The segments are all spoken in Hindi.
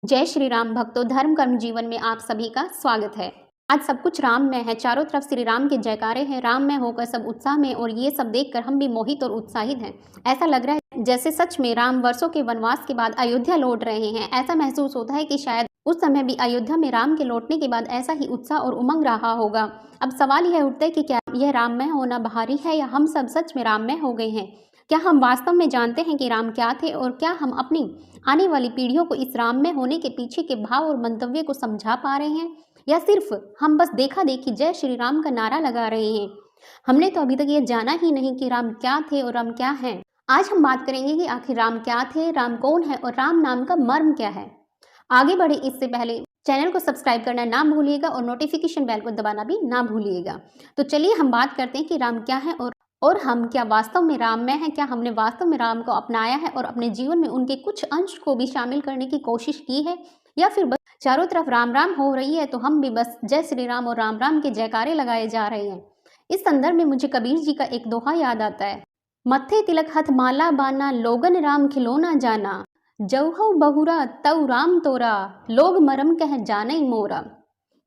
जय श्री राम भक्तों, धर्म कर्म जीवन में आप सभी का स्वागत है। आज सब कुछ राम में है, चारों तरफ श्री राम के जयकारे हैं, राम में होकर सब उत्साह में, और ये सब देखकर हम भी मोहित और उत्साहित हैं। ऐसा लग रहा है जैसे सच में राम वर्षों के वनवास के बाद अयोध्या लौट रहे हैं। ऐसा महसूस होता है कि शायद उस समय भी अयोध्या में राम के लौटने के बाद ऐसा ही उत्साह और उमंग रहा होगा। अब सवाल यह उठता है कि क्या यह राममय होना बाहरी है या हम सब सच में राममय हो गए हैं? क्या हम वास्तव में जानते हैं कि राम क्या थे, और क्या हम अपनी आने वाली पीढ़ियों को इस राममय होने के पीछे के भाव और मंतव्य को समझा पा रहे हैं, या सिर्फ हम बस देखा देखी जय श्री राम का नारा लगा रहे हैं? हमने तो अभी तक ये जाना ही नहीं कि राम क्या थे और राम क्या हैं। आज हम बात करेंगे कि आखिर राम क्या थे, राम कौन है और राम नाम का मर्म क्या है। आगे बढ़े इससे पहले चैनल को सब्सक्राइब करना ना भूलिएगा और नोटिफिकेशन बेल को दबाना भी ना भूलिएगा। तो चलिए हम बात करते हैं कि राम क्या है और हम क्या वास्तव में राम में हैं। क्या हमने वास्तव में राम को अपनाया है और अपने जीवन में उनके कुछ अंश को भी शामिल करने की कोशिश की है, या फिर बस चारों तरफ राम राम हो रही है तो हम भी बस जय श्री राम और राम राम के जयकारे लगाए जा रहे हैं। इस संदर्भ में मुझे कबीर जी का एक दोहा याद आता है, मत्थे तिलक हथ माला बाना, लोगन राम खिलौना जाना, जौहौ बहुरा तौ राम तोरा, लोग मरम कह जाने मोरा।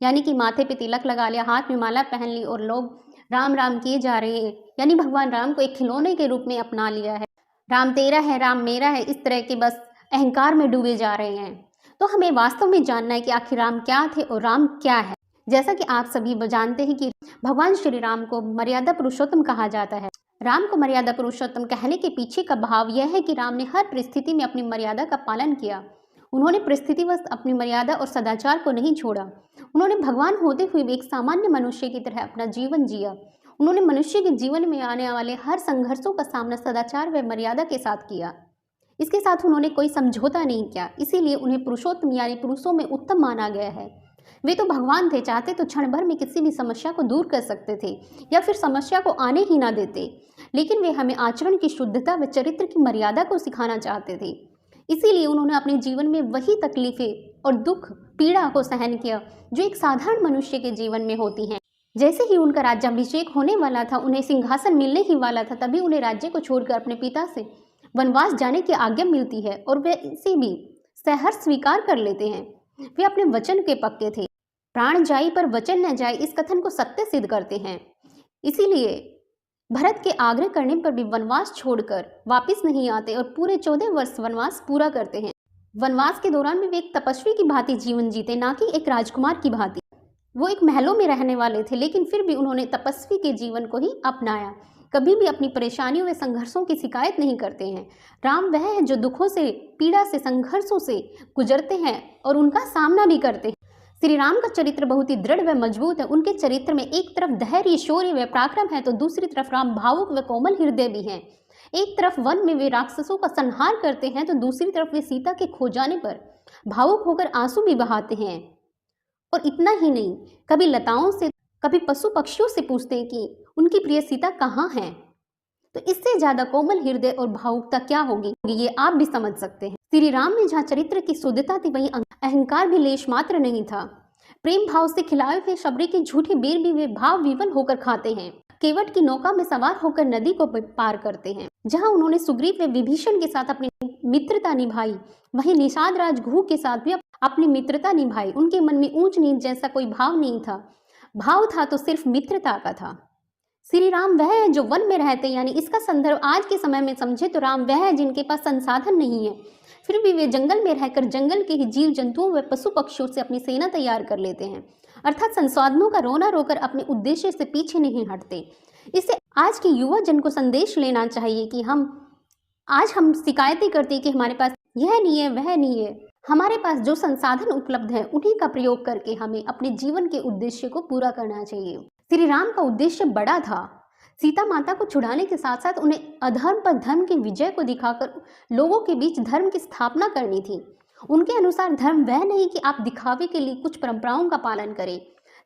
यानी कि माथे पे तिलक लगा लिया, हाथ में माला पहन ली और लोग राम राम किए जा रहे हैं, यानी भगवान राम को एक खिलौने के रूप में अपना लिया है। राम तेरा है, राम मेरा है, इस तरह के बस अहंकार में डूबे जा रहे हैं। तो हमें वास्तव में जानना है कि आखिर राम क्या थे और राम क्या है। जैसा कि आप सभी जानते हैं कि भगवान श्री राम को मर्यादा पुरुषोत्तम कहा जाता है। राम को मर्यादा पुरुषोत्तम कहने के पीछे का भाव यह है कि राम ने हर परिस्थिति में अपनी मर्यादा का पालन किया। उन्होंने परिस्थितिवश अपनी मर्यादा और सदाचार को नहीं छोड़ा। उन्होंने भगवान होते हुए भी एक सामान्य मनुष्य की तरह अपना जीवन जिया। उन्होंने मनुष्य के जीवन में आने वाले हर संघर्षों का सामना सदाचार व मर्यादा के साथ किया। इसके साथ उन्होंने कोई समझौता नहीं किया, इसीलिए उन्हें पुरुषोत्तम यानी पुरुषों में उत्तम माना गया है। वे तो भगवान थे, चाहते तो क्षण भर में किसी भी समस्या को दूर कर सकते थे या फिर समस्या को आने ही ना देते, लेकिन वे हमें आचरण की शुद्धता व चरित्र की मर्यादा को सिखाना चाहते थे। इसीलिए उन्होंने अपने जीवन में वही तकलीफें और दुख पीड़ा को सहन किया जो एक साधारण मनुष्य के जीवन में होती हैं। जैसे ही उनका राज्याभिषेक होने वाला था, उन्हें सिंहासन मिलने ही वाला था, तभी उन्हें राज्य को छोड़कर अपने पिता से वनवास जाने की आज्ञा मिलती है और वे इसे भी सहर्ष स्वीकार कर लेते हैं। वे अपने वचन के पक्के थे। प्राण जाई पर वचन न जाए, इस कथन को सत्य सिद्ध करते हैं। इसीलिए भरत के आग्रह करने पर भी वनवास छोड़कर वापस नहीं आते और पूरे 14 वर्ष वनवास पूरा करते हैं। वनवास के दौरान भी वे एक तपस्वी की भांति जीवन जीते, ना कि एक राजकुमार की भांति। वो एक महलों में रहने वाले थे, लेकिन फिर भी उन्होंने तपस्वी के जीवन को ही अपनाया। कभी भी अपनी परेशानियों व संघर्षों की शिकायत नहीं करते हैं। राम वह है जो दुखों से, पीड़ा से, संघर्षों से गुजरते हैं और उनका सामना भी करते हैं। श्री राम का चरित्र बहुत ही दृढ़ व मजबूत है। उनके चरित्र में एक तरफ धैर्य, शौर्य व पराक्रम है, तो दूसरी तरफ राम भावुक व कोमल हृदय भी हैं। एक तरफ वन में वे राक्षसों का संहार करते हैं, तो दूसरी तरफ वे सीता के खो जाने पर भावुक होकर आंसू भी बहाते हैं। और इतना ही नहीं, कभी लताओं से, कभी पशु पक्षियों से पूछते हैं कि उनकी प्रिय सीता कहाँ है। तो इससे ज्यादा कोमल हृदय और भावुकता क्या होगी, ये आप भी समझ सकते हैं। श्री राम में जहाँ चरित्र की शुद्धता थी, वहीं अहंकार भी लेश मात्र नहीं था। प्रेम भाव से खिलाए हुए शबरी के झूठे बेर भी वे भाव विवल होकर खाते हैं। केवट की नौका में सवार होकर नदी को पार करते हैं। जहाँ उन्होंने सुग्रीव व विभीषण के साथ अपनी मित्रता निभाई, वहीं निषाद राज घू के साथ भी अपनी मित्रता निभाई। उनके मन में ऊंच नीच जैसा कोई भाव नहीं था। भाव था तो सिर्फ मित्रता का था। श्री राम वह है जो वन में रहते, यानी इसका संदर्भ आज के समय में समझे तो राम वह है जिनके पास संसाधन नहीं है, फिर भी वे जंगल में रहकर जंगल के ही जीव जंतुओं व पशु पक्षियों से अपनी सेना तैयार कर लेते हैं, अर्थात संसाधनों का रोना रोकर अपने उद्देश्य से पीछे नहीं हटते। इससे आज के युवा जन को संदेश लेना चाहिए कि आज हम शिकायतें करते हैं कि हमारे पास यह नहीं है, वह नहीं है। हमारे पास जो संसाधन उपलब्ध है उन्हीं का प्रयोग करके हमें अपने जीवन के उद्देश्य को पूरा करना चाहिए। श्री राम का उद्देश्य बड़ा था। सीता माता को छुड़ाने के साथ साथ उन्हें अधर्म पर धर्म की विजय को दिखाकर लोगों के बीच धर्म की स्थापना करनी थी। उनके अनुसार धर्म वह नहीं कि आप दिखावे के लिए कुछ परंपराओं का पालन करें।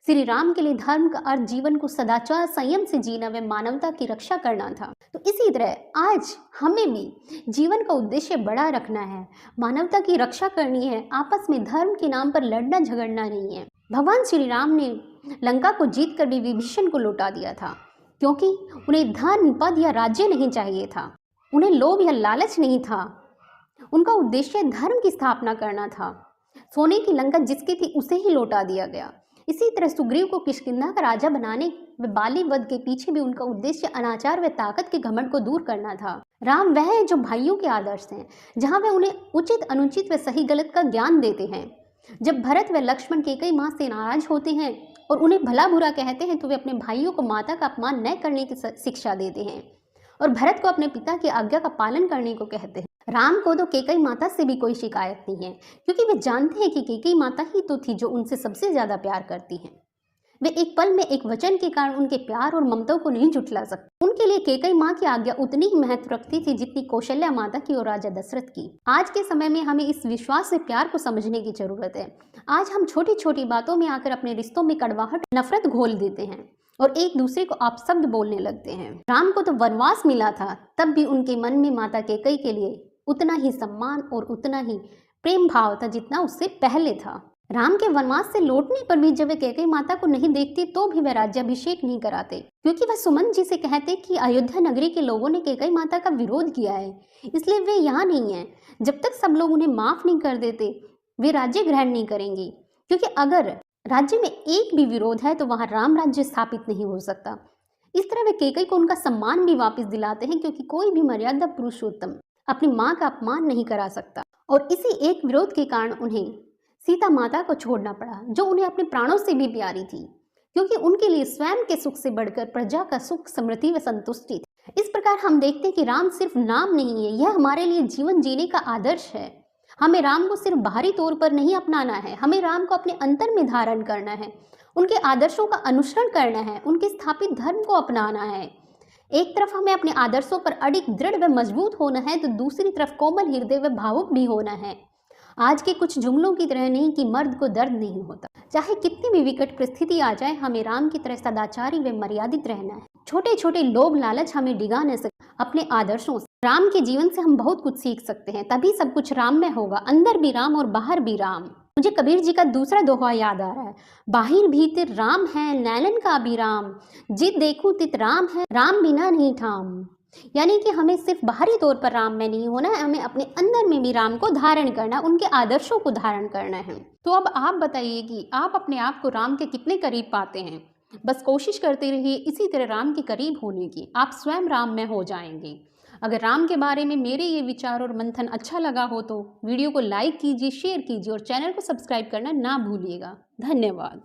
श्री राम के लिए धर्म का अर्थ जीवन को सदाचार, संयम से जीना व मानवता की रक्षा करना था। तो इसी तरह आज हमें भी जीवन का उद्देश्य बड़ा रखना है, मानवता की रक्षा करनी है, आपस में धर्म के नाम पर लड़ना झगड़ना नहीं है। भगवान श्री राम ने लंका को जीत कर भी विभीषण को लौटा दिया था, क्योंकि उन्हें धन, पद या राज्य नहीं चाहिए था। उन्हें लोभ या लालच नहीं था। उनका उद्देश्य धर्म की स्थापना करना था। सोने की लंका जिसकी थी उसे ही लौटा दिया गया। इसी तरह सुग्रीव को किष्किंधा का राजा बनाने व बाली वध के पीछे भी उनका उद्देश्य अनाचार व ताकत के घमंड को दूर करना था। राम वह है जो भाइयों के आदर्श हैं, जहाँ वे उन्हें उचित अनुचित व सही गलत का ज्ञान देते हैं। जब भरत व लक्ष्मण केकई माँ से नाराज होते हैं और उन्हें भला बुरा कहते हैं तो वे अपने भाइयों को माता का अपमान न करने की शिक्षा देते हैं और भरत को अपने पिता की आज्ञा का पालन करने को कहते हैं। राम को तो केकई माता से भी कोई शिकायत नहीं है, क्योंकि वे जानते हैं कि केकई माता ही तो थी जो उनसे सबसे ज्यादा प्यार करती हैं। वे एक पल में एक वचन के कारण उनके प्यार और ममता को नहीं जुटला सकते। उनके लिए केकई माँ की आज्ञा उतनी ही महत्व रखती थी जितनी कौशल्या माता की और राजा दशरथ की। आज के समय में हमें इस विश्वास से प्यार को समझने की जरूरत है। आज हम छोटी छोटी बातों में आकर अपने रिश्तों में कड़वाहट, नफरत घोल देते हैं और एक दूसरे को अपशब्द बोलने लगते हैं। राम को तो वनवास मिला था, तब भी उनके मन में माता केकई के लिए उतना ही सम्मान और उतना ही प्रेम भाव था जितना उससे पहले था। राम के वनवास से लौटने पर भी जब वे केकई माता को नहीं देखते तो भी वे राज्याभिषेक नहीं कराते, क्योंकि वह सुमंत जी से कहते कि अयोध्या नगरी के लोगों ने केकई माता का विरोध किया है, इसलिए वे यहाँ नहीं है। जब तक सब लोग उन्हें माफ नहीं कर देते वे राज्य ग्रहण नहीं करेंगे, क्योंकि अगर राज्य में एक भी विरोध है तो वहां राम राज्य स्थापित नहीं हो सकता। इस तरह वे केकई को उनका सम्मान भी वापस दिलाते हैं, क्योंकि कोई भी मर्यादा पुरुषोत्तम अपनी माँ का अपमान नहीं करा सकता। और इसी एक विरोध के कारण उन्हें सीता माता को छोड़ना पड़ा, जो उन्हें अपने प्राणों से भी प्यारी थी, क्योंकि उनके लिए स्वयं के सुख से बढ़कर प्रजा का सुख, समृद्धि व संतुष्टि थी। इस प्रकार हम देखते हैं कि राम सिर्फ नाम नहीं है, यह हमारे लिए जीवन जीने का आदर्श है। हमें राम को सिर्फ बाहरी तौर पर नहीं अपनाना है, हमें राम को अपने अंतर में धारण करना है, उनके आदर्शों का अनुसरण करना है, उनके स्थापित धर्म को अपनाना है। एक तरफ हमें अपने आदर्शों पर अडिग, दृढ़ व मजबूत होना है तो दूसरी तरफ कोमल हृदय व भावुक भी होना है। आज के कुछ जुमलों की तरह नहीं कि मर्द को दर्द नहीं होता। चाहे कितनी भी विकट परिस्थिति आ जाए, हमें राम की तरह सदाचारी व मर्यादित रहना है। छोटे छोटे लोभ लालच हमें डिगा न सके अपने आदर्शों से। राम के जीवन से हम बहुत कुछ सीख सकते हैं, तभी सब कुछ राम में होगा, अंदर भी राम और बाहर भी राम। मुझे कबीर जी का दूसरा दोहा याद आ रहा है, बाहिर भीतर राम है नैलन का अभिराम, जित देखूं तित राम है राम बिना नहीं ठाम। यानी कि हमें सिर्फ बाहरी तौर पर राम में नहीं होना है, हमें अपने अंदर में भी राम को धारण करना, उनके आदर्शों को धारण करना है। तो अब आप बताइए कि आप अपने आप को राम के कितने करीब पाते हैं। बस कोशिश करते रहिए इसी तरह राम के करीब होने की, आप स्वयं राम में हो जाएंगे। अगर राम के बारे में मेरे ये विचार और मंथन अच्छा लगा हो तो वीडियो को लाइक कीजिए, शेयर कीजिए और चैनल को सब्सक्राइब करना ना भूलिएगा। धन्यवाद।